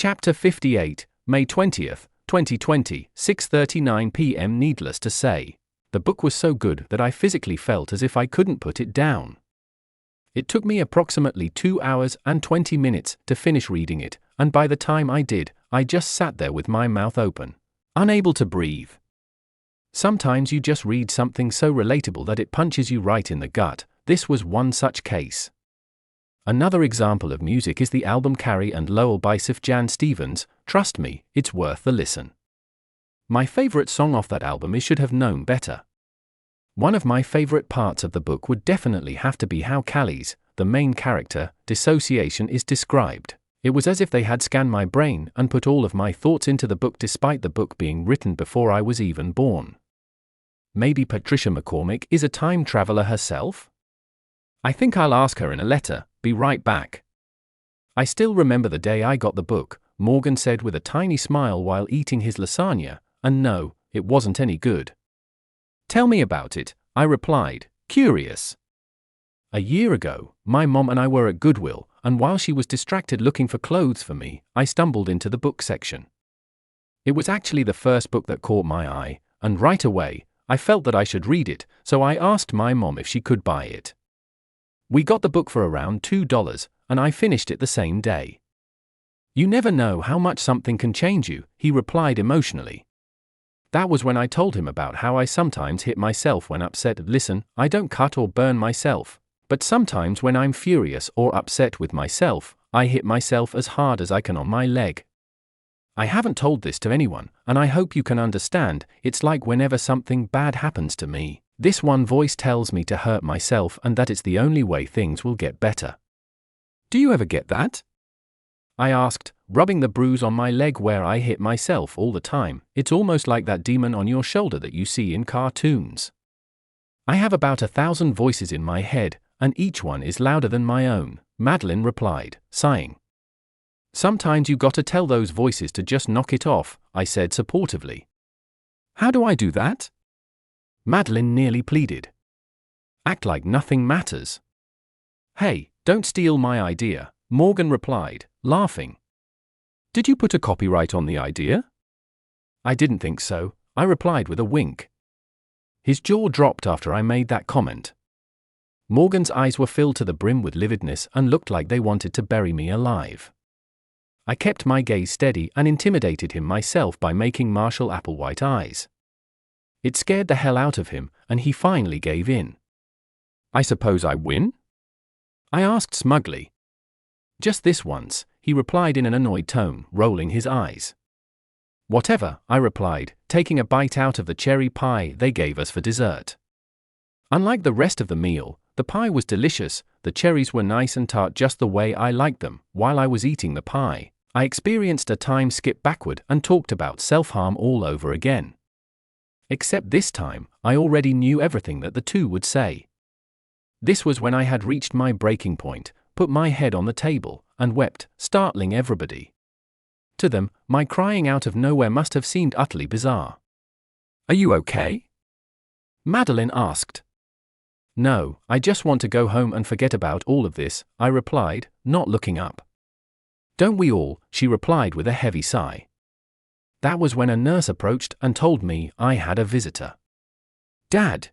Chapter 58, May 20th, 2020, 6:39 p.m. Needless to say, the book was so good that I physically felt as if I couldn't put it down. It took me approximately 2 hours and 20 minutes to finish reading it, and by the time I did, I just sat there with my mouth open, unable to breathe. Sometimes you just read something so relatable that it punches you right in the gut. This was one such case. Another example of music is the album Carrie and Lowell by Sufjan Stevens. Trust me, it's worth the listen. My favorite song off that album is Should Have Known Better. One of my favorite parts of the book would definitely have to be how Callie's, the main character, dissociation is described. It was as if they had scanned my brain and put all of my thoughts into the book despite the book being written before I was even born. Maybe Patricia McCormick is a time traveler herself? I think I'll ask her in a letter. Be right back. I still remember the day I got the book, Morgan said with a tiny smile while eating his lasagna, and no, it wasn't any good. Tell me about it, I replied, curious. A year ago, my mom and I were at Goodwill, and while she was distracted looking for clothes for me, I stumbled into the book section. It was actually the first book that caught my eye, and right away, I felt that I should read it, so I asked my mom if she could buy it. We got the book for around $2, and I finished it the same day. You never know how much something can change you, he replied emotionally. That was when I told him about how I sometimes hit myself when upset. Listen, I don't cut or burn myself, but sometimes when I'm furious or upset with myself, I hit myself as hard as I can on my leg. I haven't told this to anyone, and I hope you can understand. It's like whenever something bad happens to me, this one voice tells me to hurt myself and that it's the only way things will get better. Do you ever get that? I asked, rubbing the bruise on my leg where I hit myself all the time. It's almost like that demon on your shoulder that you see in cartoons. I have about 1,000 voices in my head, and each one is louder than my own, Madeline replied, sighing. Sometimes you gotta tell those voices to just knock it off, I said supportively. How do I do that? Madeline nearly pleaded. Act like nothing matters. Hey, don't steal my idea, Morgan replied, laughing. Did you put a copyright on the idea? I didn't think so, I replied with a wink. His jaw dropped after I made that comment. Morgan's eyes were filled to the brim with lividness and looked like they wanted to bury me alive. I kept my gaze steady and intimidated him myself by making Marshall Applewhite eyes. It scared the hell out of him, and he finally gave in. I suppose I win? I asked smugly. Just this once, he replied in an annoyed tone, rolling his eyes. Whatever, I replied, taking a bite out of the cherry pie they gave us for dessert. Unlike the rest of the meal, the pie was delicious. The cherries were nice and tart just the way I liked them. While I was eating the pie, I experienced a time skip backward and talked about self-harm all over again. Except this time, I already knew everything that the two would say. This was when I had reached my breaking point, put my head on the table, and wept, startling everybody. To them, my crying out of nowhere must have seemed utterly bizarre. Are you okay? Madeline asked. No, I just want to go home and forget about all of this, I replied, not looking up. Don't we all, she replied with a heavy sigh. That was when a nurse approached and told me I had a visitor. Dad,